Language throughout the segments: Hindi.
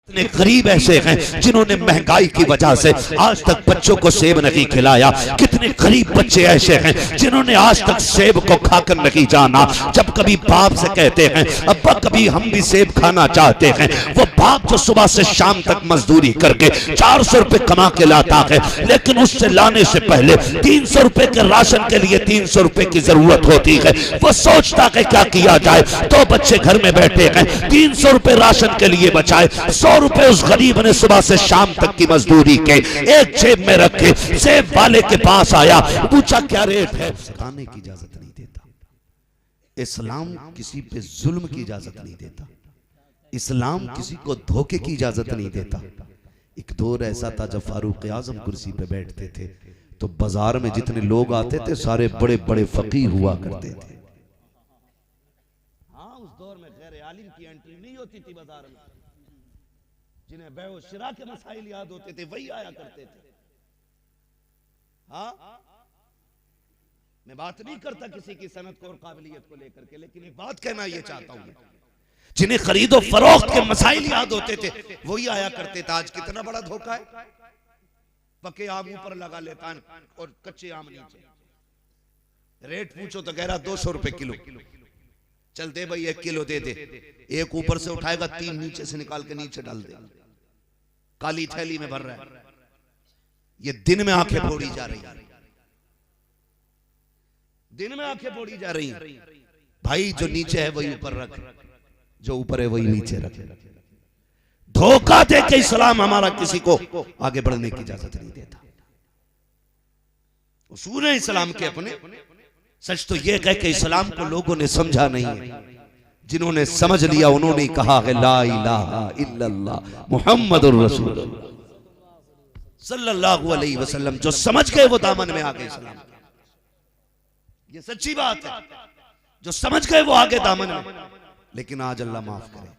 कितने गरीब ऐसे हैं जिन्होंने महंगाई की वजह से आज तक बच्चों को सेब नहीं खिलाया। कितने गरीब बच्चे ऐसे हैं जिन्होंने आज तक सेब को खाकर नहीं जाना। जब कभी बाप से कहते हैं अब्बा कभी हम भी सेब खाना चाहते हैं, वो बाप जो सुबह से शाम तक मजदूरी करके 400 रुपए कमा के लाता है, लेकिन उससे लाने से पहले 300 रुपए के राशन के लिए 300 रुपए की जरूरत होती है। वो सोचता है क्या किया जाए, तो बच्चे घर में बैठे हैं, 300 रुपए राशन के लिए बचाए, 100 रुपए उस गरीब ने सुबह से शाम तक की मजदूरी के एक जेब में रखे। सेब वाले के पास आया, पूछा क्या रेट है। खाने की इजाजत नहीं देता। इस्लाम किसी पे जुल्म की इजाजत नहीं देता। इस्लाम किसी को धोखे की इजाजत नहीं देता। एक दौर ऐसा था जब फारूक आजम कुर्सी पे बैठते थे तो बाजार में जितने लोग आते थे सारे बड़े बड़े फकीह हुआ करते थे। हाँ, उस दौर में गैर आलिम की एंट्री नहीं होती थी बाजार में। जिन्हें बैओ शिरा के मसाइल याद होते थे वही आया करते थे। हाँ, मैं बात नहीं करता किसी की सनत को और काबिलियत को लेकर के, लेकिन एक बात कहना ये चाहता हूं, जिन्हें खरीदो फरोख्त के मसाइल याद होते थे वही आया करते थे। आज कितना बड़ा धोखा है। पके आम ऊपर लगा लेता है और कच्चे आम नीचे। रेट पूछो तो कह रहा 200 रुपए किलो। चल दे भाई 1 किलो दे दे। एक ऊपर से उठाएगा, 3 नीचे से निकाल के नीचे डाल दे, काली थैली में भर रहा है। ये दिन में आंखें फोड़ी जा रही, दिन में आंखें फोड़ी जा रही। भाई जो नीचे है वही ऊपर रख, जो ऊपर है वही नीचे रख। धोखा दे के इस्लाम हमारा किसी को आगे बढ़ने की इजाजत नहीं देता। उसूल है इस्लाम के अपने। सच तो यह कह के इस्लाम को लोगों ने समझा नहीं है। जिन्होंने समझ लिया उन्होंने कहा है ला इलाहा इल्लल्लाह मुहम्मदुर रसूलुल्लाह सल्लल्लाहु अलैहि वसल्लम। जो समझ गए वो दामन में आ गए इस्लाम। ये सच्ची बात है। जो समझ गए वो आगे दामन में। लेकिन आज अल्लाह माफ करे,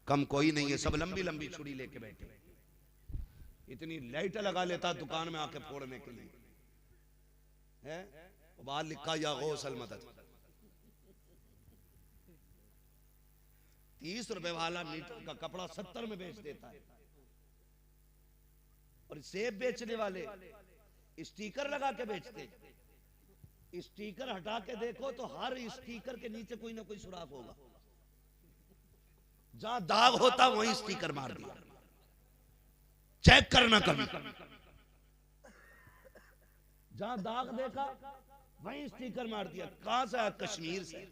कम कोई नहीं है, सब लंबी लंबी छुरी लेके बैठे। इतनी लाइट लगा लेता दुकान में आके फोड़ने के लिए है। बाहर लिखा या गौसल मदद। 30 रुपए वाला मीटर का कपड़ा 70 में बेच देता है। और सेब बेचने वाले स्टिकर लगा के बेचते। स्टिकर हटा के देखो तो हर स्टिकर के नीचे कोई ना कोई सुराख होगा। जहां दाग होता वहीं स्टिकर मार दिया। चेक करना कभी। जहां दाग देखा वहीं स्टिकर मार दिया। कहां से आया? कश्मीर से।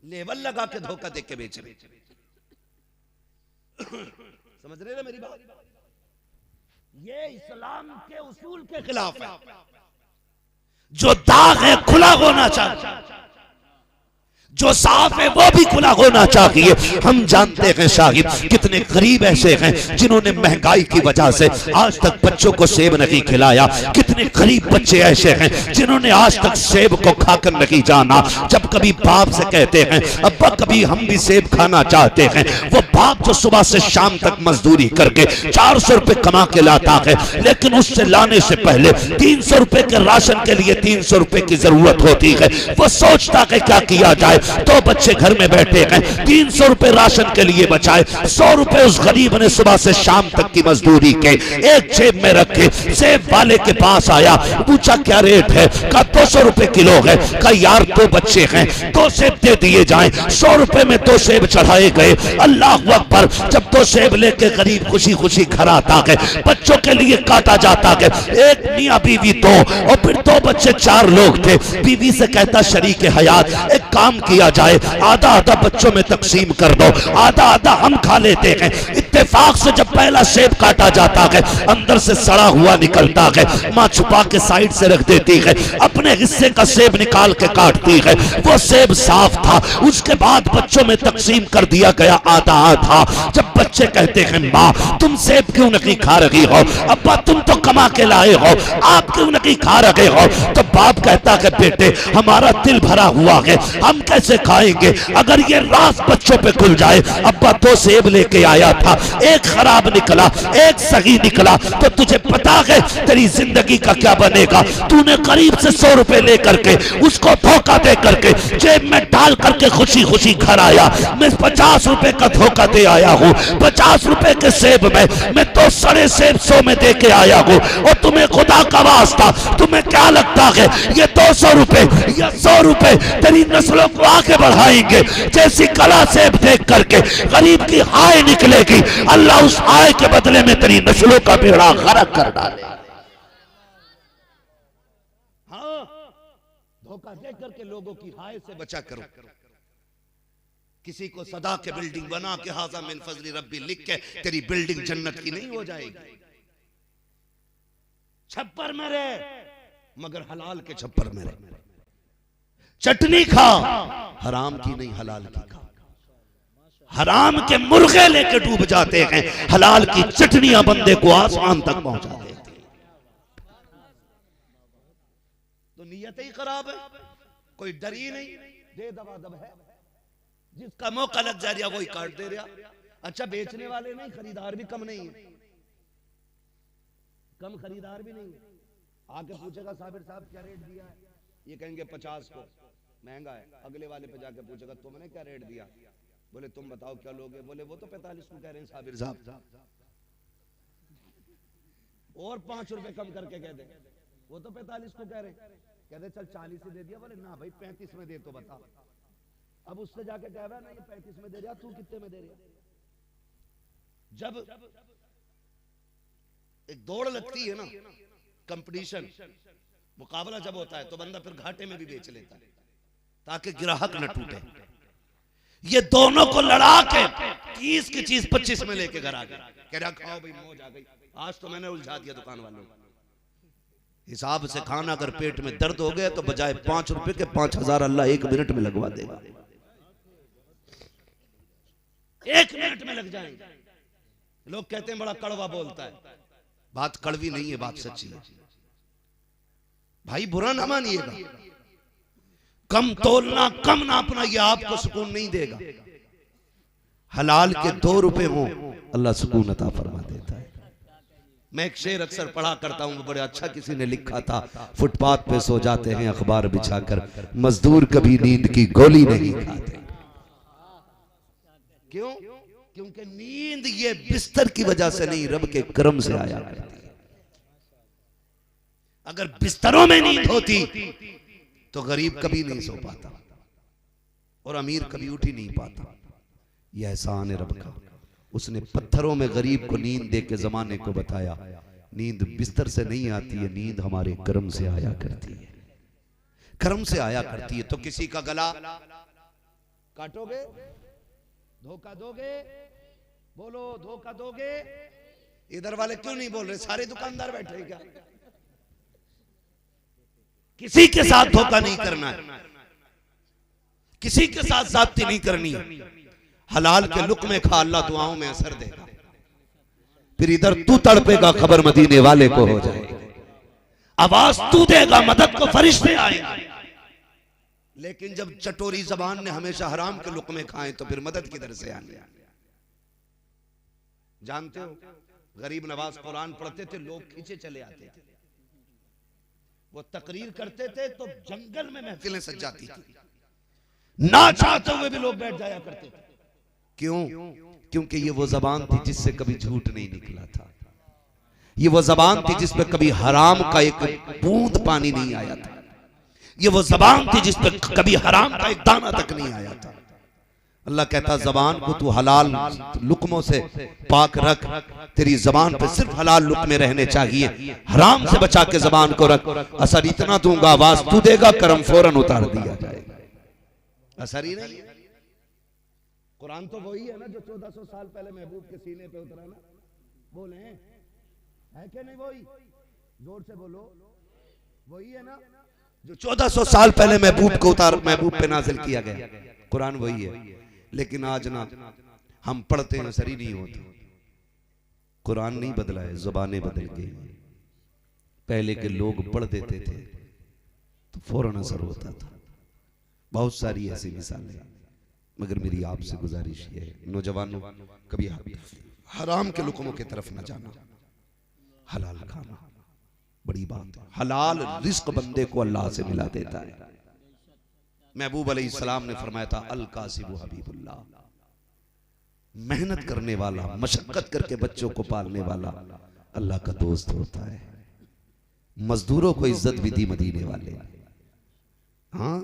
लेबल लगा के धोखा दे के बेच रहे। समझ रहे ना मेरी बात? ये इस्लाम के उसूल के खिलाफ है। जो दाग है खुला होना चाहिए, जो साफ है वो भी खुला होना चाहिए। हम जानते हैं शाहिद कितने गरीब ऐसे हैं जिन्होंने महंगाई की वजह से आज तक बच्चों को सेब नहीं खिलाया। कितने गरीब बच्चे ऐसे हैं जिन्होंने आज तक सेब को खाकर नहीं जाना। जब कभी बाप से कहते हैं अब्बा कभी हम भी सेब खाना चाहते हैं, वो बाप जो सुबह से शाम तक मजदूरी करके 400 रुपए कमा के लाता है, लेकिन उससे लाने से पहले 300 रुपए के राशन के लिए 300 रुपए की जरूरत होती है। वो सोचता है क्या किया जाए, तो बच्चे घर में बैठे हैं, 300 रुपए राशन के लिए बचाए, 100 रुपए उस गरीब ने सुबह से शाम तक की मजदूरी के एक जेब में रखे। सेब वाले के पास आया, पूछा क्या रेट है। कहा 200 रुपए किलो है। कहा यार 2 बच्चे हैं, 2 सेब दे दिए जाएं। 100 रुपए में 2 सेब चढ़ाए गए। अल्लाह अकबर। जब 2 सेब लेके गरीब खुशी खुशी घर आता है, बच्चों के लिए काटा जाता है। एक मियां बीवी 2 और फिर 2 बच्चे 4 लोग थे। बीवी से कहता शरीके हयात एक काम किया जाए, आधा आधा बच्चों में तकसीम कर दो, आधा आधा हम खा लेते हैं। इत्तेफाक से जब पहला सेब काटा जाता है अंदर से सड़ा हुआ निकलता है। माँ छुपा के साइड से रख देती है, अपने हिस्से का सेब निकाल के काटती है। वो सेब साफ था। उसके बाद बच्चों में तकसीम कर दिया गया आधा आधा। जब बच्चे कहते हैं माँ तुम सेब क्यों नहीं खा रही हो, अब्बा तुम तो कमा के लाए हो, आप क्यों नहीं खा रहे हो, तो बाप कहता है बेटे हमारा दिल भरा हुआ है, हम कैसे खाएंगे। अगर ये राज बच्चों पे खुल जाए, अब्बा 2 सेब लेके आया था, एक खराब निकला एक सही निकला, तो तुझे पता है तेरी जिंदगी का क्या बनेगा। तूने करीब से 100 रुपए लेकर के उसको धोखा दे करके जेब में डाल करके खुशी खुशी घर आया, मैं 50 रुपए का धोखा दे आया हूँ, 50 रुपए के सेब में मैं तो 150 में दे के आया हूँ, और तुम्हें खुदा का वास्ता तुम्हें क्या लगता है ये 200 रुपए या 100 रुपए तेरी नस्लों को आगे बढ़ाएंगे? जैसी कला सेब देख करके गरीब की हाय निकलेगी, अल्लाह उस हाय के बदले में तेरी नस्लों का बेड़ा गर्क कर डाले। हाँ, धोखा दे करके लोगों की हाय से बचा करो। किसी को सदा के बिल्डिंग बना के हाजा मिन फजली रब्बी लिख के तेरी बिल्डिंग जन्नत की नहीं हो जाएगी। छप्पर में रहे मगर हलाल के छप्पर में रहे। चटनी खा हराम की नहीं हलाल की खा। हराम के मुर्गे लेके डूब जाते हैं, हलाल की चटनियां बंदे को आसमान तक पहुंचा देती हैं। तो नीयत ही खराब है, कोई डर ही नहीं, दे दबा दब है, जिसका मौका लग जा रहा वही काट दे रहा। अच्छा, बेचने वाले नहीं, खरीदार भी कम नहीं है, कम खरीदार भी नहीं है। आके पूछेगा साबिर साहब क्या रेट दिया है, ये कहेंगे 50 को, महंगा है। अगले वाले पे जाके पूछेगा तुमने क्या रेट दिया, बोले तुम बताओ क्या लोगे, बोले वो तो 45 को कह रहे हैं साबिर साहब, और 5 रुपए कम करके कह दे, वो तो 45 को कह रहे, कहते चल 40 ही दे दिया, बोले ना भाई 35 में दे तो बता। अब उससे जाके कह रहा है ना ये 35 में दे रहा, तू कितने में दे रहा? जब एक दौड़ लगती है ना, कंपटीशन, मुकाबला जब होता है तो बंदा फिर घाटे में भी बेच लेता है ताकि ग्राहक न टूटे। ये दोनों को लड़ा के 30 की चीज 25 में लेके घर आ गए, कह रहा खाओ भाई मौज आ गई। आज तो मैंने उलझा दिया दुकान वालों को, हिसाब से खाना अगर पेट में दर्द हो गया तो बजाय 5 रुपए के 5000 अल्लाह 1 मिनट में लगवा देगा, 1 मिनट में लग जाएंगे। लोग कहते हैं बड़ा कड़वा बोलता है, बात कड़वी नहीं है, बात सच्ची है भाई, बुरा ना मानिएगा। कम तोलना कम नापना ये आपको सुकून नहीं देगा। हलाल के 2 रुपए हो अल्लाह सुकून अता फरमा देता है। मैं एक शेर अक्सर पढ़ा करता हूं, बड़े अच्छा किसी ने लिखा था, फुटपाथ पे सो जाते हैं अखबार बिछाकर, मजदूर कभी नींद की गोली नहीं खाते। क्यों? क्योंकि नींद ये बिस्तर की वजह से नहीं, रब के करम से आया करती है। अगर बिस्तरों में नींद होती तो गरीब कभी नहीं सो पाता और अमीर कभी उठ ही नहीं पाता। यह एहसान है रब का, उसने पत्थरों में गरीब को नींद दे के जमाने को बताया, नींद बिस्तर से नहीं आती है, नींद हमारे कर्म से आया करती है, कर्म से आया करती है। तो किसी का गला काटोगे, धोखा दोगे, बोलो धोखा दोगे। इधर वाले क्यों नहीं बोल रहे, सारे दुकानदार बैठे हैं क्या? किसी के साथ धोखा नहीं करना है, किसी के साथ जाती नहीं करनी है। हलाल के लुक्मे खा, अल्लाह दुआओं में असर देगा। फिर इधर तू तड़पेगा, खबर मदीने वाले को हो जाएगी, आवाज तू देगा, मदद को फरिश्ते आएंगे। लेकिन जब चटोरी जबान ने हमेशा हराम के लुक्मे खाए तो फिर मदद किधर से आने? जानते हो, गरीब नवाज कुरान पढ़ते थे, लोग खींचे चले आते थे। वो तकरीर करते थे तो जंगल में महफिलें सज जाती थी, ना चाहते हुए भी लोग बैठ जाया करते थे। क्यों? क्योंकि ये वो जबान थी जिससे कभी झूठ नहीं निकला था, ये वो जबान थी जिस पे कभी हराम का एक बूंद पानी नहीं आया था, ये वो जबान थी जिस पे कभी हराम का एक दाना तक नहीं आया था। अल्लाह कहता जबान को तू हलाल लुक्मों से पाक रख, तेरी जबान पे सिर्फ हलाल लुक्मे रहने चाहिए, हराम से बचा के जबान को रख। असर इतना दूंगा, आवाज तू देगा, करम फौरन उतार दिया जाएगा। असर ही नहीं। कुरान तो वही है ना जो 1400 साल पहले महबूब के सीने पे उतरा ना, बोले है कि नहीं? वही जोर से बोलो, वही है ना जो 1400 साल पहले महबूब पे नाजिल किया गया। कुरान वही है, लेकिन आज ना हम पढ़ते हैं असर ही नहीं होता। कुरान नहीं बदला है, जुबानें बदल गई। पहले के लोग पढ़ देते थे तो फौरन असर होता था। बहुत सारी ऐसी मिसालें, मगर मेरी आपसे गुजारिश है नौजवानों, कभी हराम के लुक्मों की तरफ न जाना, हलाल खाना बड़ी बात है। हलाल रिस्क बंदे को अल्लाह से मिला देता है। महबूब अलैहिस्सलाम ने फरमाया था अल कासिबु हबीबुल्लाह, मेहनत करने वाला, मशक्कत करके बच्चों को पालने वाला अल्लाह का दोस्त होता है। मजदूरों को इज्जत भी दी मदीने वाले। हाँ,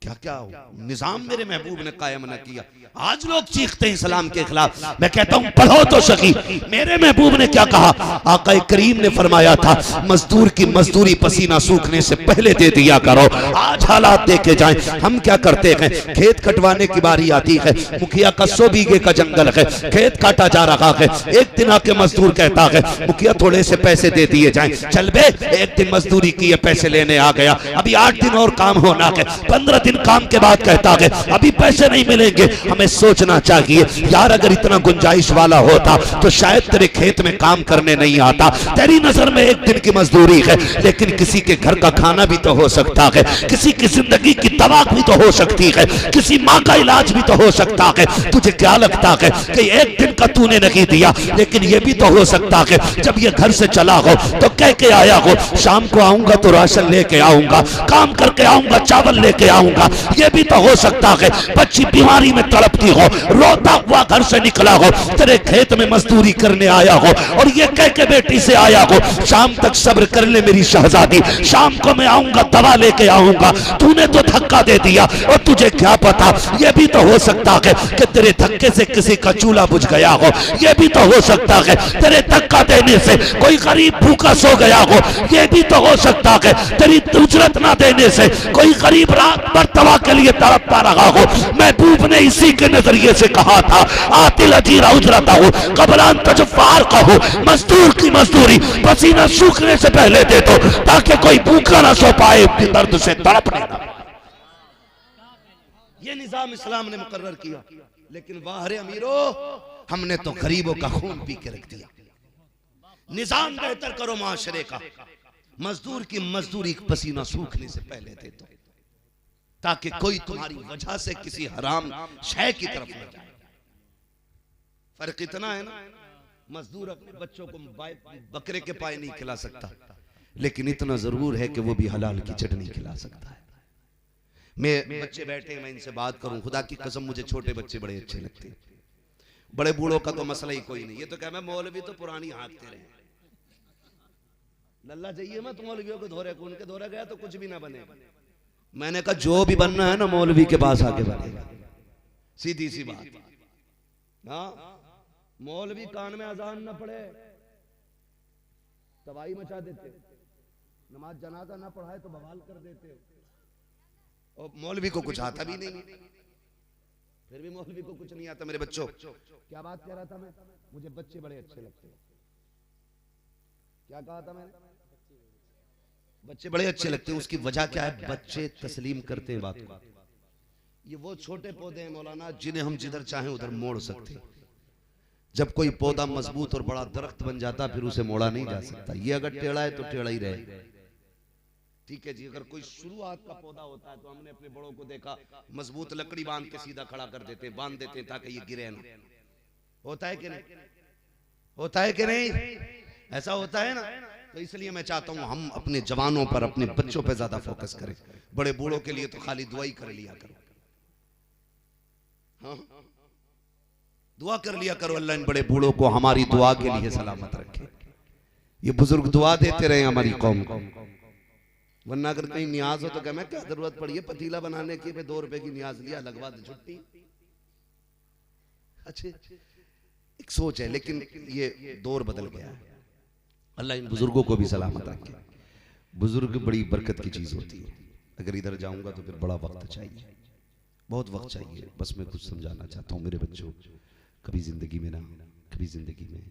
क्या क्या निजाम मेरे महबूब ने कायम न किया। आज लोग चीखते हैं इस्लाम के खिलाफ, मैं कहता हूं पढ़ो तो सही। मेरे महबूब ने क्या कहा? आका करीम ने फरमाया था मजदूर की मजदूरी पसीना सूखने से पहले दे दिया करो। आज हालात देखे जाएं, हम क्या करते हैं? खेत कटवाने की बारी आती है, मुखिया का 100 बीघे का जंगल है, खेत काटा जा रहा है। एक दिन आके मजदूर कहता है मुखिया थोड़े से पैसे दे दिए जाएं। चल बे, एक दिन मजदूरी की है, पैसे लेने आ गया, अभी 8 दिन और काम होना है। 15 दिन काम के बाद कहता है अभी पैसे नहीं मिलेंगे। हमें सोचना चाहिए यार, अगर इतना गुंजाइश वाला होता तो शायद तेरे खेत में काम करने नहीं आता। तेरी नजर में एक दिन की मजदूरी है, लेकिन किसी के घर का खाना भी तो हो सकता है, किसी की जिंदगी की दवा भी तो हो सकती है, किसी माँ का इलाज भी तो हो सकता है। तुझे क्या लगता है कि एक दिन का तूने नहीं दिया, लेकिन यह भी तो हो सकता है जब ये घर से चला हो तो कह के आया हो शाम को आऊंगा तो राशन लेके आऊंगा, काम करके आऊंगा, चावल लेके आऊंगा। ये भी तो हो सकता है बच्ची बीमारी में तड़पती हो, रोता हुआ घर से निकला हो, तेरे खेत में मजदूरी करने आया हो और ये कह के बेटी से आया हो शाम तक सब्र कर ले मेरी शहजादी, शाम को मैं आऊंगा दवा लेके आऊंगा। तूने तो धक्का दे दिया और तुझे क्या पता, ये भी तो हो सकता है कि तेरे धक्के से किसी का चूल्हा बुझ गया हो। ये भी तो हो सकता है तेरे धक्का देने से कोई गरीब भूखा सो गया हो। ये भी तो हो सकता है तेरी उजरत ना देने से कोई गरीब रात भर दवा के लिए तड़पता रहा हो। महबूब ने इसी के नजरिए से कहा था आतिल अजीरा उजरता हो कबलान तजफार का हो, मजदूर की मजदूरी पसीना सूखने से पहले दे दो ताकि कोई भूखा ना सो पाए, दर्द से तड़पने ना। ये निजाम इस्लाम ने मुकर्रर किया, लेकिन वाहरे अमीरो हमने तो गरीबों का खून पी के रख दिया। निजाम बेहतर करो माशरे का, मजदूर की मजदूरी पसीना सूखने से पहले दे दो ताकि कोई तुम्हारी वजह से किसी हराम शय की तरफ न जाए। फर्क इतना है ना, मजदूर अपने बच्चों को बकरे के पाए नहीं खिला सकता, लेकिन इतना जरूर है कि वो भी हलाल की चटनी खिला सकता है। मैं बच्चे बैठे मैं इनसे बात करूं, खुदा की कसम मुझे छोटे बच्चे बड़े अच्छे लगते हैं। बड़े बूढ़ों का तो मसला ही कोई नहीं। ये तो क्या मैं मौलवी तो पुरानी हाँकते रहे, लल्ला चाहिए मैं तो मौलवियों को धोरे को, उनके धोरे गया तो कुछ भी ना बने। मैंने कहा जो भी बनना है ना मौलवी के पास आके बनेगा, सीधी सी बात। हाँ, मौलवी कान में अजान ना पड़े तबाही मचा देते, नमाज जनाजा ना पढ़ाए तो बवाल कर देते, और मौलवी को कुछ आता भी नहीं, फिर भी मौलवी को कुछ नहीं आता। मेरे बच्चों, क्या बात कह रहा था मैं? मुझे बच्चे बड़े अच्छे लगते हैं। क्या कहा था मैंने? बच्चे बड़े अच्छे लगते हैं। उसकी वजह क्या है? बच्चे तस्लीम करते हैं बात को। ये वो छोटे पौधे हैं मौलाना जिन्हें हम जिधर चाहें उधर मोड़ सकते हैं। जब कोई पौधा मजबूत और बड़ा दरख्त बन जाता फिर उसे मोड़ा नहीं जा सकता। ये अगर टेढ़ा है तो टेढ़ा ही रहे, ठीक है जी। अगर कोई शुरुआत का पौधा होता है तो हमने अपने बड़ों को देखा मजबूत लकड़ी बांध के सीधा खड़ा कर देते हैं, बांध देते हैं ताकि ये गिरे ना। होता है कि नहीं? होता है कि नहीं? ऐसा होता है ना। तो इसलिए मैं चाहता हूं हम अपने जवानों पर, अपने बच्चों पर ज्यादा फोकस करें। बड़े बूढ़ों के लिए तो खाली दुआ ही कर लिया करो। हाँ, दुआ कर लिया करो, अल्लाह इन बड़े बूढ़ों को हमारी दुआ के लिए सलामत रखे। ये बुजुर्ग दुआ देते रहे हमारी कौम को, वरना अगर कहीं न्याज हो तो क्या मैं क्या जरूरत पड़ी है पतीला बनाने की, 2 रुपए की न्याज लिया लगवा दे छुट्टी। अच्छे एक सोच है, लेकिन ये दौर बदल गया है। अल्लाह इन बुजुर्गों को भी सलामत रखे। बुजुर्ग बड़ी बरकत की चीज होती है। अगर इधर जाऊंगा तो फिर बड़ा वक्त चाहिए, बहुत वक्त चाहिए। बस मैं कुछ समझाना चाहता हूँ मेरे बच्चों, कभी जिंदगी में ना, कभी जिंदगी में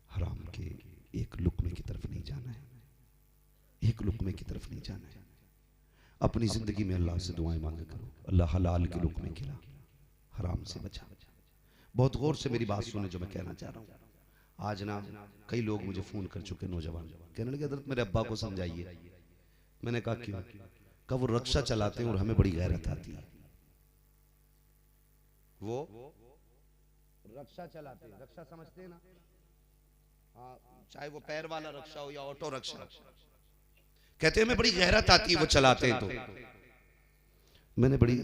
हराम के एक लुक्मे की तरफ नहीं जाना है, एक लुक्मे की तरफ नहीं जाना है। अपनी जिंदगी में अल्लाह से दुआएं मांगा करो, अल्लाह हलाल के लुक्मे खिला, हराम से बचा। बहुत गौर से मेरी बात सुने जो मैं कहना चाह रहा हूँ। आज ना कई लोग मुझे फोन कर चुके, नौजवान कहने लगे हज़रत मेरे अब्बा को समझाइए। मैंने कहा क्यों? कहा वो रक्षा चलाते हैं और हमें बड़ी गैरत आती है। वो रक्षा चलाते हैं, रक्षा समझते हैं ना? हाँ, चाहे वो पैर वाला रक्षा हो या ऑटो रक्षा। कहते हैं हमें बड़ी गैरत आती है वो चलाते हैं तो। मैंने बड़ी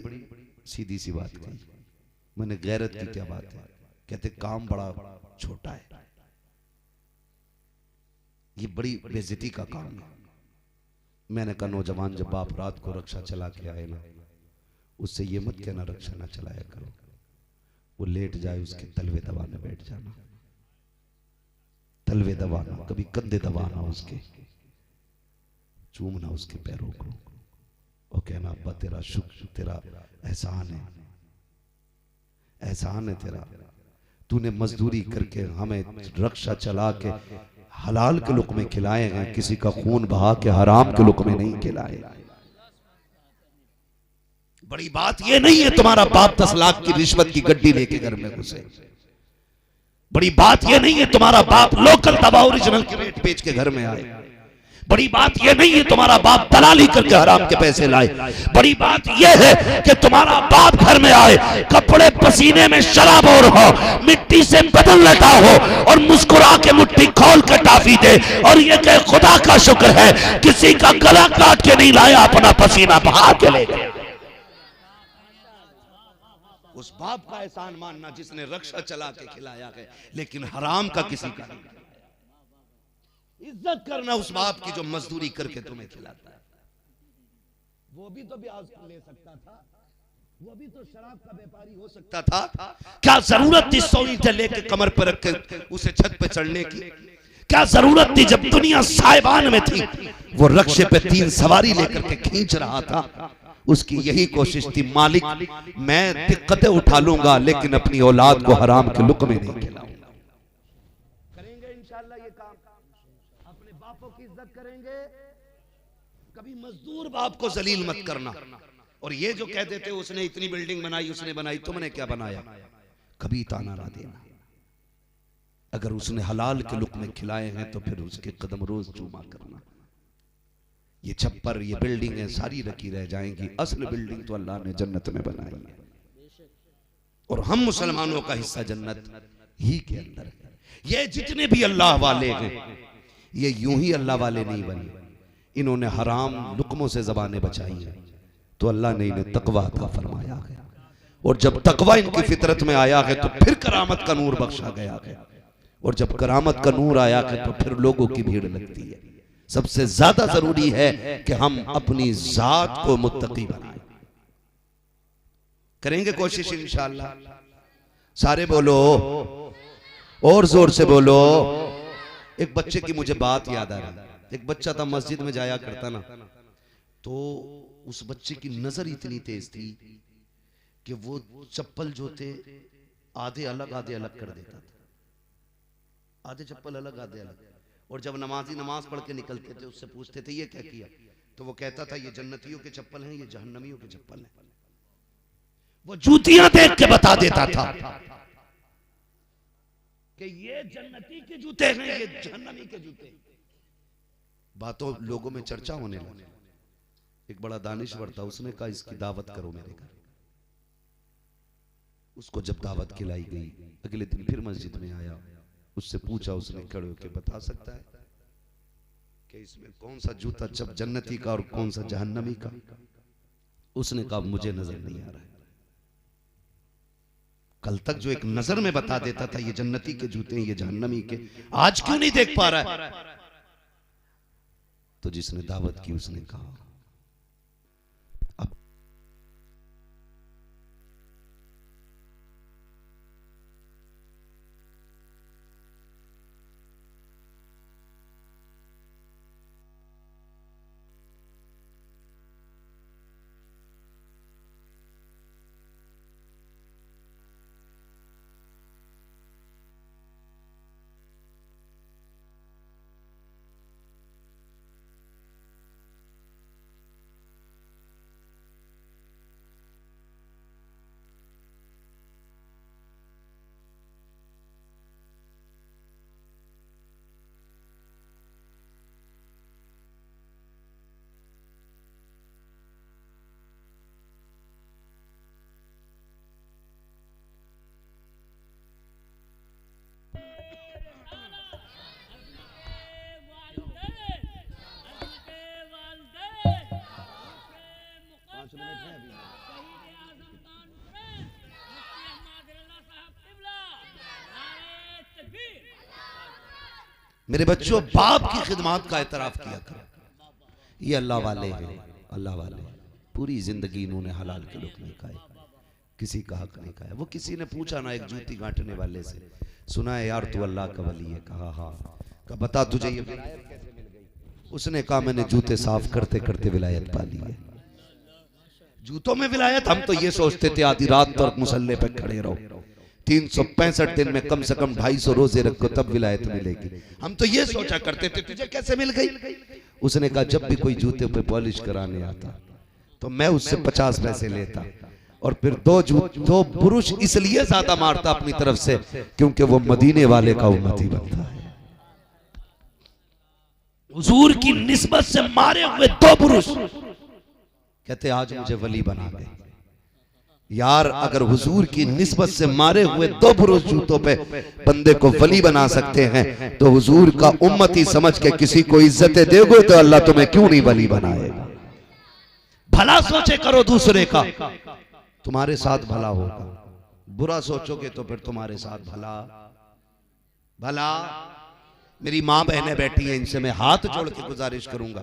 सीधी सी बात कही, मैंने गैरत की क्या बात है? कहते काम बड़ा छोटा है, ये बड़ी बेइज्जती का काम है। मैंने कहा नौजवान जब बाप रात को रक्षा चला के आए ना, उससे ये मत कहना रक्षा ना चलाया करो, वो लेट जाए उसके तलवे दबाने बैठ जाना, तलवे दबाना, कभी कंधे दबाना, उसके चूमना उसके पैरों को और कहना अब्बा तेरा शुक्र, तेरा एहसान है, एहसान है तेरा, तूने मजदूरी करके हमें रक्षा चला के हलाल के लुक़मे खिलाए हैं, किसी का खून बहा के हराम के लुक़मे नहीं खिलाए। बड़ी बात ये नहीं है तुम्हारा बाप 10 लाख की रिश्वत की गड्डी लेके घर में घुसे, बड़ी बात ये नहीं है तुम्हारा बाप लोकल दवा ओरिजिनल के रेट बेच के घर में आए, बड़ी बात यह नहीं है तुम्हारा बाप दलाली करके हराम के पैसे लाए, बड़ी बात यह है कि तुम्हारा बाप घर में आए, कपड़े पसीने में शराब और हो, मिट्टी से बदन लटा हो और मुस्कुरा के मुट्ठी खोल के टाफी दे और ये कहे खुदा का शुक्र है किसी का गला काट के नहीं लाया, अपना पसीना बहा के ले गया। उस बाप का एहसान मानना जिसने रक्षा चला के खिलाया है, लेकिन हराम का किसी का नहीं। इज्जत करना उस बाप की जो मजदूरी करके तुम्हें खिलाता है। वो भी तो ब्याज ले सकता था, वो भी तो शराब का व्यापारी हो सकता था। क्या जरूरत थी सोनी से लेके कमर पर रख के उसे छत पे चढ़ने की? क्या जरूरत थी जब दुनिया साहिबान में थी, वो रक्षे पे 3 सवारी लेकर के खींच रहा था? उसकी यही कोशिश थी, मालिक मैं दिक्कतें उठा लूंगा लेकिन अपनी औलाद को हराम के लुक़मे नहीं खिलाऊंगा। करेंगे इंशाअल्लाह ये काम, अपने बापों की इज्जत करेंगे, कभी मजदूर बाप को जलील मत करना। और ये जो कह देते उसने इतनी बिल्डिंग बनाई, उसने बनाई, तुमने क्या बनाया, कभी ताना ना देना। अगर उसने हलाल के लुक़मे खिलाए हैं तो फिर उसके कदम रोज चूमा करना। ये छप्पर, ये बिल्डिंगें सारी रखी रह जाएंगी, असल बिल्डिंग तो अल्लाह ने जन्नत में बनाई है और हम मुसलमानों का हिस्सा जन्नत ही के अंदर है। ये जितने भी अल्लाह वाले हैं ये यूं ही अल्लाह वाले नहीं बने, इन्होंने हराम लुक़मों से ज़बानें बचाई हैं तो अल्लाह ने इन्हें तकवा अता फरमाया है। और जब तकवा इनकी फितरत में आया है तो फिर करामत का नूर बख्शा गया है, और जब करामत का नूर आया है तो फिर लोगों की भीड़ लगती है। सबसे ज्यादा जरूरी है कि हम अपनी जात को मुत्तकी बनाएं। करेंगे कोशिश इंशाअल्लाह। सारे बोलो और जोर से बोलो। एक बच्चे की मुझे बात याद आ रही। एक बच्चा था, मस्जिद में जाया करता ना, तो उस बच्चे की नजर इतनी तेज थी कि वो चप्पल जो थे आधे अलग कर देता था, आधे चप्पल अलग आधे अलग। और जब नमाजी नमाज पढ़ के निकलते थे उससे पूछते थे ये क्या किया, तो वो कहता था ये जन्नतियों के चप्पल हैं, ये जहन्नमियों के चप्पल हैं। वो जूतियां देख के बता देता था कि ये जन्नती के जूते हैं, ये जहन्नमी के जूते। बातों लोगों में चर्चा होने लगी। एक बड़ा दानिश्वर था, उसने कहा इसकी दावत करो मेरे घर। उसको जब दावत खिलाई गई, अगले दिन फिर मस्जिद में आया, उससे पूछा, उसने खड़े होकर बता सकता है कि इसमें कौन सा जूता जब जन्नती का और कौन सा जहन्नमी का? उसने कहा मुझे नजर नहीं आ रहा है। कल तक जो एक नजर में बता देता था ये जन्नती के जूते हैं, ये जहन्नमी के, आज क्यों नहीं देख पा रहा है? तो जिसने दावत की उसने कहा मेरे बच्चों, बाप की खिदमत का एतराफ किया करो। ये अल्लाह वाले हैं, अल्लाह वाले। पूरी जिंदगी इन्होंने हलाल के लुक़्मे खाए, किसी का हक नहीं खाया। वो किसी ने पूछा ना एक जूती गांठने वाले से, सुना है यार तू अल्लाह का वली है? कहा हाँ। कहा बता तुझे ये विलायत कैसे मिल गई? उसने कहा मैंने जूते साफ करते करते विलायत पा ली है। जूतों में विलायत? हम तो ये सोचते थे आधी रात पर मुसल्ले पे खड़े रहो, 365 दिन में कम से कम 250 रोजे रखो तब विलायत मिलेगी। हम तो ये सोचा करते थे, तुझे कैसे मिल गई? उसने कहा जब भी कोई जूते पे पॉलिश कराने आता तो मैं उससे 50 पैसे लेता और फिर दो बुरुश इसलिए ज्यादा मारता अपनी तरफ से क्योंकि वो मदीने वाले का उम्मती बनता है। हुजूर की निस्बत से मारे हुए 2 बुरुश, कहते आज मुझे वली बना गए। यार अगर हुजूर की निस्बत से मारे हुए 2 बुरुश जूतों पे बंदे को वली बना सकते हैं तो हुजूर का उम्मती समझ के किसी को इज्जतें दोगे तो अल्लाह तुम्हें क्यों नहीं वली बनाएगा? भला सोचे करो दूसरे का, तुम्हारे साथ भला होगा। बुरा सोचोगे तो फिर तुम्हारे साथ भला। मेरी मां बहनें बैठी हैं, इनसे मैं हाथ जोड़ के गुजारिश करूंगा,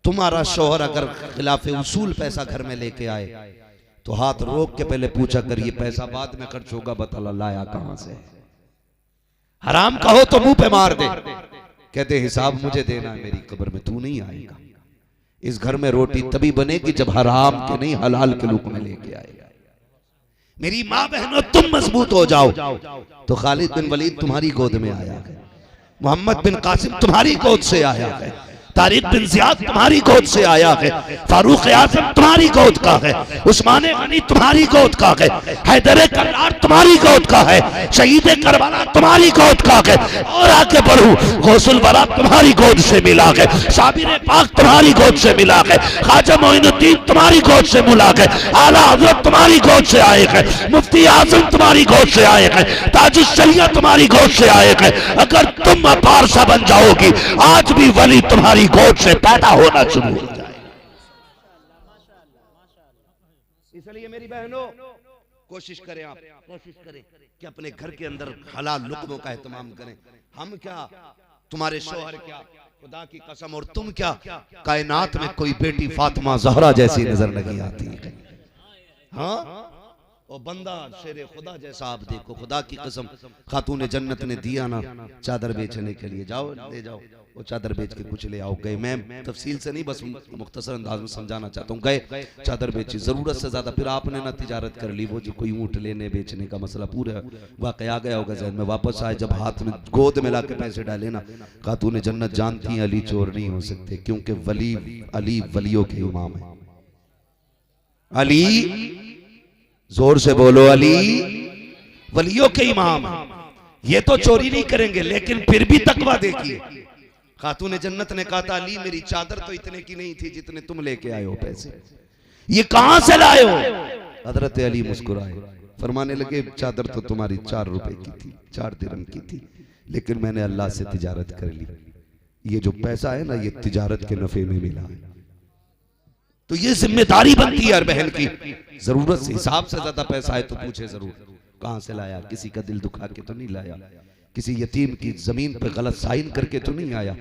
तुम्हारा शौहर अगर खिलाफे उसूल पैसा घर में लेके आए तो हाथ रोक के पहले पूछा कर ये पैसा बाद में खर्च होगा, बता लाया कहां से? हराम कहो तो मुंह पे मार दे, कहते हिसाब मुझे देना है, मेरी कब्र में तू नहीं आएगा। इस घर में रोटी तभी बनेगी जब हराम के नहीं हलाल के लुक़्मे लेके आएगा। मेरी माँ बहनों तुम मजबूत हो जाओ तो खालिद बिन वलीद तुम्हारी गोद में आया है, मोहम्मद बिन कासिम तुम्हारी गोद से आया है, तारिक बिन जियाद तुम्हारी गोद से आया है, फारूक आजम तुम्हारी गोद का है, उस्मान गनी तुम्हारी गोद का है, हैदर कर्रार तुम्हारी गोद का है, शहीद करबला तुम्हारी गोद का है। और आगे बढ़ू, गौसुल वरा तुम्हारी गोद से मिला है, साबिर पाक तुम्हारी गोद से मिला है, ख्वाजा मोइनुद्दीन तुम्हारी गोद से मिला है, आला हज़रत तुम्हारी गोद से आए हैं, मुफ्ती आजम तुम्हारी गोद से आए हैं, ताजुश शरिया तुम्हारी गोद से आए हैं। अगर तुम पारसा बन जाओगी आज भी वली तुम्हारी गोद से पैदा होना शुरू हो जाए। इसलिए मेरी बहनों कोशिश करें, आप कोशिश करें कि अपने घर के अंदर हलाल लुक़्मों का एहतमाम करें। हम क्या, तुम्हारे शौहर क्या, खुदा की कसम और तुम क्या, कायनात में कोई बेटी फातिमा ज़हरा जैसी नजर नहीं आती है। हाँ और बंदा शेरे खुदा जैसा आप देखो, खुदा की कसम खातून जन्नत ने दिया ना चादर बेचने के लिए, जाओ ले जाओ वो चादर बेच के कुछ ले आओ। गए, मैं तफसील से नहीं बस मुख्तसर अंदाज में समझाना चाहता हूँ। गए चादर बेची, जरूरत से ज्यादा, फिर आपने ना तिजारत कर ली, वो जो कोई ऊँट लेने बेचने का मसला पूरा वाकया आ गया होगा जहन में। वापस आए जब हाथ में गोद में ला के पैसे डाले ना, खातून जन्नत जानती हैं अली चोर नहीं हो सकते क्योंकि वली अली वलियों के इमाम है। अली, जोर से बोलो, अली वलियों के इमाम। ये तो चोरी नहीं करेंगे लेकिन फिर भी तकवा देखिए। खातून जन्नत ने कहा था अली मेरी चादर तो इतने की नहीं थी जितने तुम लेके आए हो पैसे, ये कहां से लाए हो? हजरत अली मुस्कुराए, फरमाने लगे चादर तो तुम्हारी 4 रुपए की थी, 4 दिरहम की थी, लेकिन मैंने अल्लाह से तिजारत कर ली, ये जो पैसा है ना ये तिजारत के नफे में मिला है। तो ये जिम्मेदारी बनती है हर बहन की, जरूरत से हिसाब से ज्यादा पैसा है तो पूछे जरूर कहां से लाया, किसी का दिल दुखा के तो नहीं लाया, किसी यतीम की जमीन पर गलत साइन करके तो नहीं आया,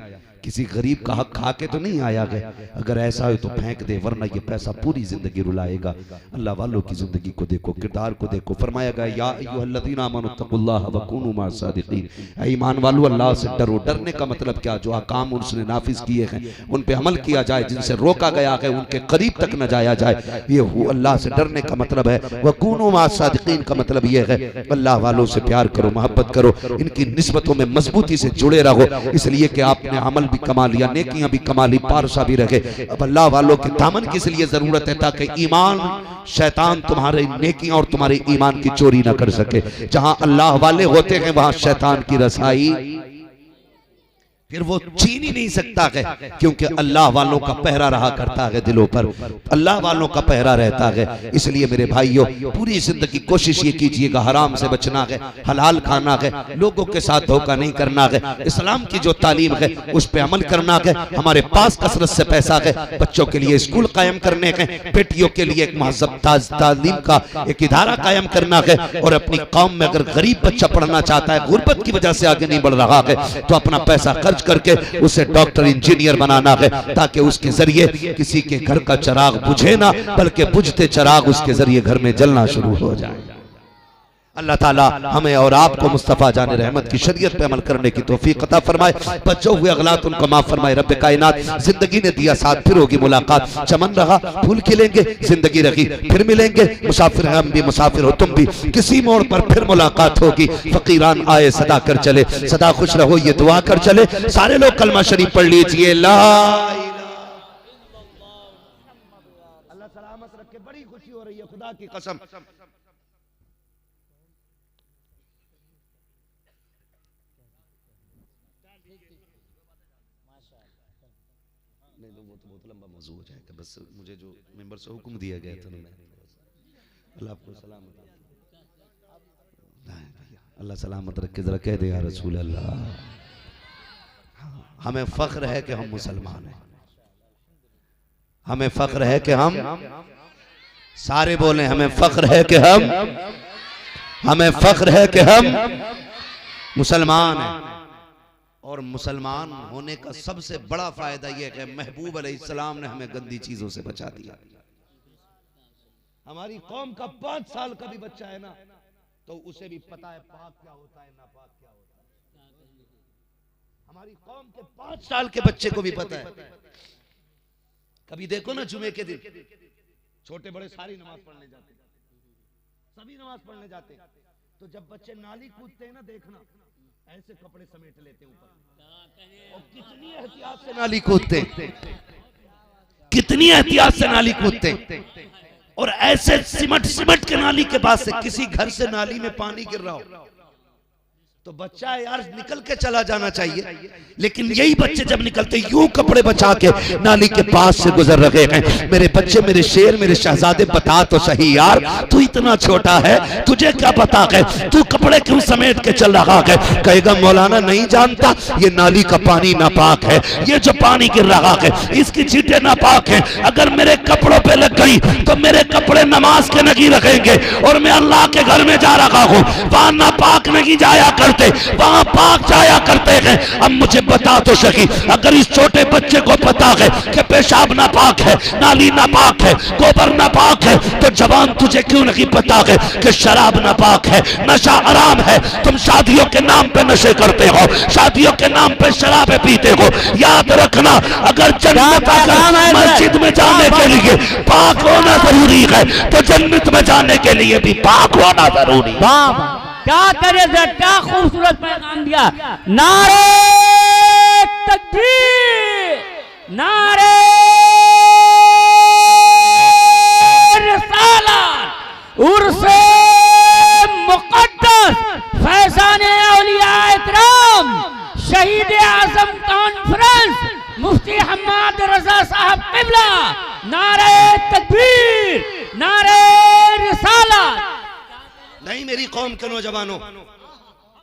किसी गरीब का हक खा के तो नहीं आया गया। अगर ऐसा हो तो फेंक दे, वरना ये पैसा पूरी जिंदगी रुलाएगा। अल्लाह वालों की जिंदगी को देखो, किरदार को देखो। फरमाया गया या अय्युहल्लज़ीना आमनुत्तकुल्लाह व कूनू मअस सादिकीन, ऐ ईमान वालों अल्लाह से डरो। डरने का मतलब क्या? जो अहकाम उसने नाफिज किए हैं उन पे अमल किया जाए, जिनसे रोका गया है उनके करीब तक न जाया जाए, ये अल्लाह से डरने का मतलब है। व कूनू मअस सादिकीन का मतलब ये है अल्लाह वालों से प्यार करो, मोहब्बत करो, इनकी निस्बतों में मजबूती से जुड़े रहो, इसलिए कि आपने अमल भी कमा लिया, नेकियां भी कमा ली, पारसा भी रहे। अब अल्लाह वालों के दामन की इसलिए जरूरत है ताकि ईमान शैतान तुम्हारे नेकियां और तुम्हारे ईमान की चोरी ना कर सके। जहां अल्लाह वाले होते हैं वहां शैतान की रसाई फिर वो छीन ही नहीं सकता है, क्योंकि अल्लाह वालों का पहरा रहा करता है दिलों पर, अल्लाह वालों का पहरा रहता है। इसलिए मेरे भाइयों, पूरी जिंदगी कोशिश ये कीजिएगा हराम से बचना है, हलाल खाना है, लोगों के साथ धोखा नहीं करना है, इस्लाम की जो तालीम है उस पर अमल करना है। हमारे पास कसरत से पैसा है, बच्चों के लिए स्कूल कायम करने के, बेटियों के लिए एक महज़ब तालीम का एक इदारा कायम करना है। और अपनी कौम में अगर गरीब बच्चा पढ़ना चाहता है, गुर्बत की वजह से आगे नहीं बढ़ रहा है, तो अपना पैसा खर्च करके उसे डॉक्टर इंजीनियर बनाना है, ताकि उसके जरिए किसी के घर का चिराग बुझे ना, बल्कि बुझते चिराग उसके जरिए घर में जलना शुरू हो जाए। अल्लाह ताला हमें और आपको मुस्तफ़ा जाने रहमत की शरीयत पे अमल करने की तौफीक अता फरमाए। बच्चों हुए अगलात उनको माफ फरमाए। रब्बे कायनात, जिंदगी ने दिया साथ, फिर होगी मुलाकात, चमन रहा फूल खिलेंगे, जिंदगी रही फिर मिलेंगे, मुसाफिर हम भी मुसाफिर हो तुम भी, किसी मोड़ पर फिर मुलाकात होगी। फकीरान आए सदा कर चले, सदा खुश रहो ये दुआ कर चले। सारे लोग कलमा शरीफ पढ़ लीजिए। ला अल्लाह सलामत रखे, बड़ी खुशी हो रही है खुदा की कसम। नहीं तो वो तो बहुत लंबा मौजू हो जाएगा, बस मुझे जो मेंबर से हुक्म दिया गया था ना, अल्लाह आपको सलामत, अल्लाह सलामत रखे। जरा कह दे या रसूल अल्लाह। हमें फख्र है कि हम मुसलमान हैं, हमें फख्र है कि हम, सारे बोले हमें फख्र है कि हमें फख्र है कि हम मुसलमान हैं। और मुसलमान होने का सबसे बड़ा फायदा यह है कि महबूब अलैहिस्सलाम ने हमें गंदी चीजों से बचा दिया। हमारी कौम का 5 साल का भी बच्चा है ना, तो उसे भी पता है पाक क्या होता है, नापाक क्या होता है। हमारी कौम के 5 साल के बच्चे को भी पता है। कभी देखो ना, जुमे के दिन छोटे बड़े सारी नमाज पढ़ने जाते, सभी नमाज पढ़ने जाते, तो जब बच्चे नाली कूदते हैं ना, देखना ऐसे कपड़े समेट लेते ऊपर, और कितनी एहतियात से नाली कूदते, कितनी एहतियात से नाली कूदते, और ऐसे सिमट सिमट के नाली के पास से किसी घर से नाली में पानी गिर रहा हो तो बच्चा यार निकल के चला जाना चाहिए, लेकिन यही बच्चे जब निकलते यूं कपड़े बचा के नाली के पास से गुजर रहे हैं। मेरे बच्चे, मेरे शेर, मेरे शहजादे, बता तो सही यार, तू इतना छोटा है, तुझे क्या पता है, तू कपड़े क्यों समेट के चल रहा है? कहेगा मौलाना नहीं जानता, ये नाली का पानी नापाक है, ये जो पानी गिर रहा है इसकी छींटे नापाक है, अगर मेरे कपड़ों पे लग गई तो मेरे कपड़े नमाज के नहीं रखेंगे, और मैं अल्लाह के घर में जा रहा हूँ, वहां नापाक नहीं जाया कर, वहां पाक जाया करते हैं। अब मुझे बता तो सही, अगर इस छोटे बच्चे को पता है कि पेशाब नापाक है, नाली नापाक है, गोबर नापाक है, तो जवान तुझे क्यों नहीं पता है कि शराब नापाक है, नशा हराम है? तुम शादियों के नाम पे नशे करते हो, शादियों के नाम पे शराबें पीते हो। याद रखना, अगर जन्नत मस्जिद में जाने के लिए पाक होना जरूरी है, तो जन्नत में जाने के लिए भी पाक होना जरूरी है। क्या करे, क्या खूबसूरत पैगाम दिया। नारे तकबीर, नारे रिसालत, उर्से मुक़द्दस, फैज़ाने औलिया इकराम, शहीद आज़म कॉन्फ्रेंस, मुफ्ती हम्माद रजा साहब क़िबला। नारे तकबीर, नारे रिसालत। नहीं मेरी कौम के नौजवानों,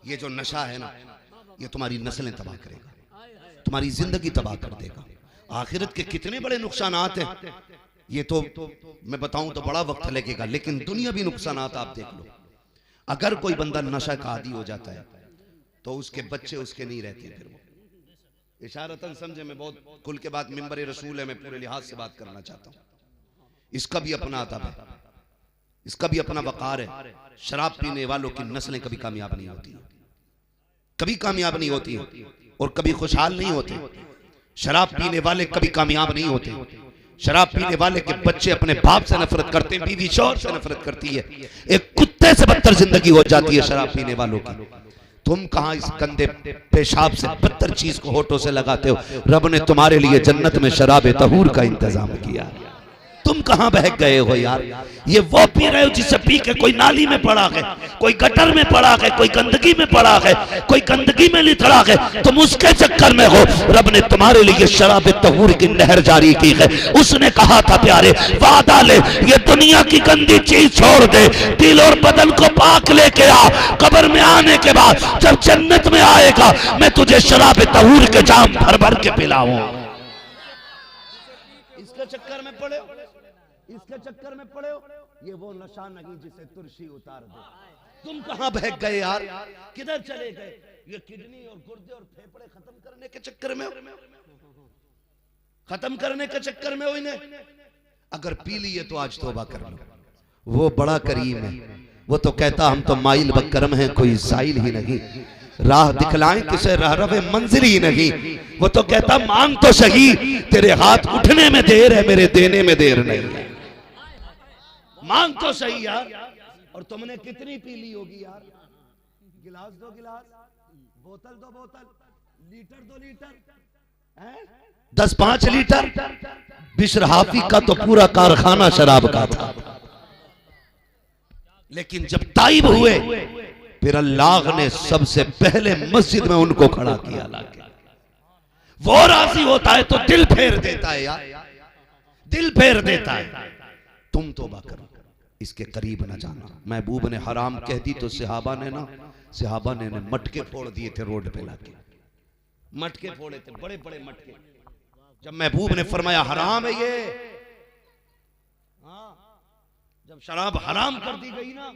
ये जो नशा है ना, ये तुम्हारी नस्लें तबाह करेगा, तुम्हारी जिंदगी तबाह कर देगा। आखिरत के कितने बड़े नुकसानात हैं, ये तो मैं बताऊं तो बड़ा वक्त लगेगा, लेकिन दुनिया भी नुकसानात आप देख लो। अगर कोई बंदा नशा का आदी हो जाता है तो उसके बच्चे उसके नहीं रहते। फिर वो इशारतन समझे, मैं बहुत कुल के बाद मिंबर रसूल है, मैं पूरे लिहाज से बात करना चाहता हूँ। इसका भी अपना अदब है, इसका भी अपना वकार है। शराब पीने वालों की नस्लें कभी कामयाब नहीं होती, कभी कामयाब नहीं होती और कभी खुशहाल नहीं होते। शराब पीने वाले कभी कामयाब नहीं होते। शराब पीने वाले के बच्चे अपने बाप से नफरत करते हैं, बीवी शौहर से नफरत करती है, एक कुत्ते से बदतर जिंदगी हो जाती है शराब पीने वालों की। तुम कहां इस गंदे पेशाब से बदतर चीज को होठों से लगाते हो? रब ने तुम्हारे लिए जन्नत में शराब तहूर का इंतजाम किया, तुम कहां बह गए हो यार? ये वो पी रहे हो जिसे पी के कोई नाली में पड़ा है, कोई गटर में पड़ा है, कोई गंदगी में पड़ा है, कोई गंदगी में लिथड़ा है, तुम उसके चक्कर में हो। रब ने तुम्हारे लिए शराब तहूर की नहर जारी की है। उसने कहा था प्यारे वादा ले, ये दुनिया की गंदी चीज छोड़ दे, दिल और बदन को पाक लेके आ। कब्र में आने के बाद जब जन्नत में आएगा मैं तुझे शराब तहूर के जाम भर भर के पिलाऊं। इसके चक्कर में पड़े हो, इसके चक्कर में पड़े हो। ये वो नशा नहीं जिसे तुरशी उतार दे। तुम कहां बह गए यार? किधर चले गए? ये किडनी और गुर्दे और फेफड़े खत्म करने के चक्कर में, खत्म करने के चक्कर में हो इन्हें। अगर पी लिए तो आज तौबा कर लो। वो बड़ा करीम है, वो तो कहता हम तो माइल बकरम हैं, कोई साइल ही नहीं, राह दिखलाएं किसे रहरवे मंजिल ही नहीं। वो तो कहता मांग तो सही, तेरे हाथ उठने में देर है, मेरे देने में देर नहीं है। मांग तो सही यार। और तुमने कितनी पी ली होगी यार? गिलास दो गिलास, बोतल दो बोतल, लीटर दो लीटर, 10-5 लीटर। बिश्र हाफी का तो पूरा कारखाना शराब का था। लेकिन जब ताइब हुए फिर अल्लाह ने सबसे पहले मस्जिद में उनको खड़ा किया। वो राजी होता है तो दिल फेर देता है यार, दिल फेर देता है। तुम तौबा करो, इसके करीब न जाना। महबूब ने हराम कह दी तो सहाबा ने मटके फोड़ दिए थे रोड पे लाके, मटके फोड़े थे, बड़े बड़े मटके। जब महबूब ने फरमाया हराम है ये, जब शराब हराम कर दी गई ना,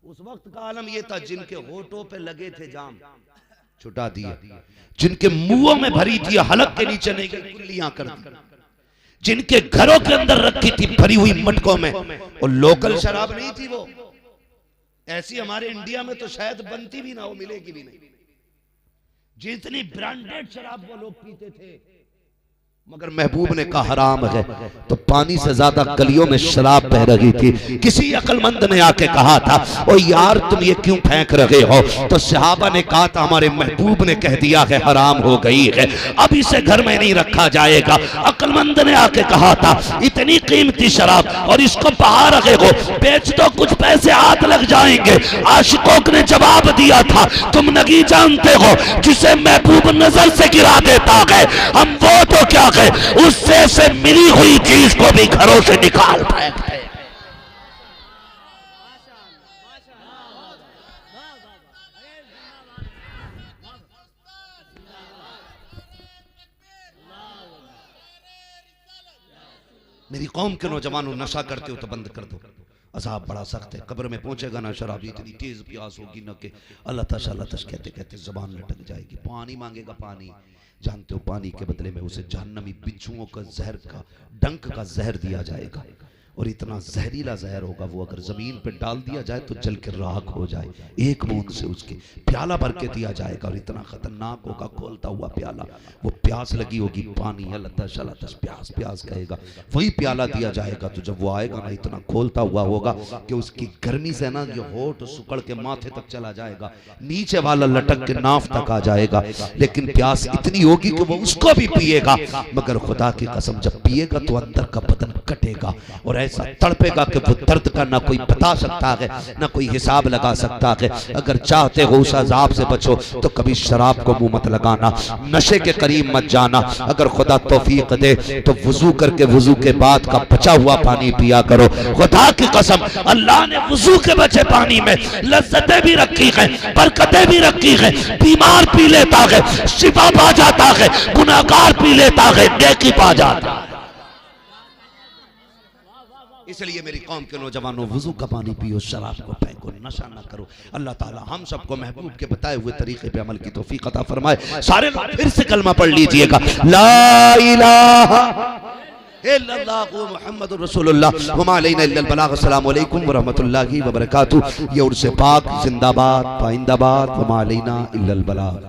उस वक्त का आलम यह था जिनके होठों पे लगे थे जाम छुटा दिए, जिनके मुंहों में भरी थी हलक के नीचे नहीं गई कुल्लियां कर दी, जिनके घरों के अंदर रखी थी भरी हुई मटकों में। और लोकल शराब नहीं थी वो, ऐसी हमारे इंडिया में तो शायद बनती भी ना हो, मिलेगी भी नहीं। जितनी ब्रांडेड शराब वो लोग पीते थे, मगर महबूब ने कहा हराम है तो पानी से ज्यादा गलियों में शराब बह रही थी। किसी अक्लमंद ने आके कहा था ओ यार तुम ये क्यों फेंक रहे हो? तो सहाबा ने कहा था हमारे महबूब ने कह दिया है हराम हो गई है, अब इसे घर में नहीं रखा जाएगा। अक्लमंद ने आके कहा था इतनी कीमती शराब और इसको बाहर रखे हो, बेच दो, कुछ पैसे हाथ लग जाएंगे। आशिकों ने जवाब दिया था तुम नहीं जानते हो जिसे महबूब नजर से गिरा देता है, हम वो तो क्या उससे से मिली हुई चीज को भी घरों से निकालता है। मेरी कौम के नौजवानों, नशा करते हो तो बंद कर दो, अज़ाब बड़ा सख्त है। कब्र में पहुंचेगा ना शराबी, इतनी तेज प्यास होगी ना कि अल्लाह तश कहते कहते जबान लटक जाएगी। पानी मांगेगा, पानी, जानते हो पानी के बदले में उसे जहन्नमी बिच्छुओं का जहर का डंक का जहर दिया जाएगा। और इतना जहरीला जहर होगा वो अगर जमीन पे डाल दिया जाए तो जल के राख हो जाए। एक बूंद से उसके प्याला भर के दिया जाएगा और इतना खतरनाक होगा, खोलता हुआ प्याला, वो प्यास लगी होगी, पानी लतश प्यास प्यास कहेगा, वही प्याला दिया जाएगा। तो जब वो आएगा ना इतना खोलता हुआ होगा कि उसकी गर्मी से ना ये होठ सुकड़ के माथे तक चला जाएगा, नीचे वाला लटक के नाफ तक आ जाएगा। लेकिन प्यास इतनी होगी कि वो उसको भी पिएगा, मगर खुदा की कसम जब पिएगा तो अंदर का बदन कटेगा और ऐसा तड़पेगा कि वो दर्द का ना कोई बता सकता है ना कोई हिसाब लगा सकता है। अगर चाहते हो उस अजाब से बचो तो कभी शराब को मुंह मत लगाना, नशे के करीब मत जाना। अगर खुदा तौफीक दे तो वुजू करके वुजू के बाद का बचा हुआ पानी पिया करो। खुदा की कसम अल्लाह ने वुजू के बचे पानी में लज्जतें भी रखी हैं, बरकतें भी रखी हैं। बीमार पी लेता है शिफा पा जाता है, गुनाहगार पी लेता है नेकी पा जाता है। इसलिए मेरी कौम के नौजवानों वुजू का पानी पियो, शराब को फेंको, नशा ना करो। अल्लाह ताला हम सबको महबूब के बताए हुए तरीके पे अमल की तौफीक अता फरमाए। सारे लोग फिर से कलमा पढ़ लीजिएगा, ला इलाहा इल्लल्लाहु मुहम्मदुर रसूलुल्लाह व मा अलैना इल्लल बलाग। अस्सलामु अलैकुम व रहमतुल्लाहि व बरकातहू। ये उर्स पाक जिंदाबाद, पाइंदाबाद, व मा अलैना इल्लल बलाग।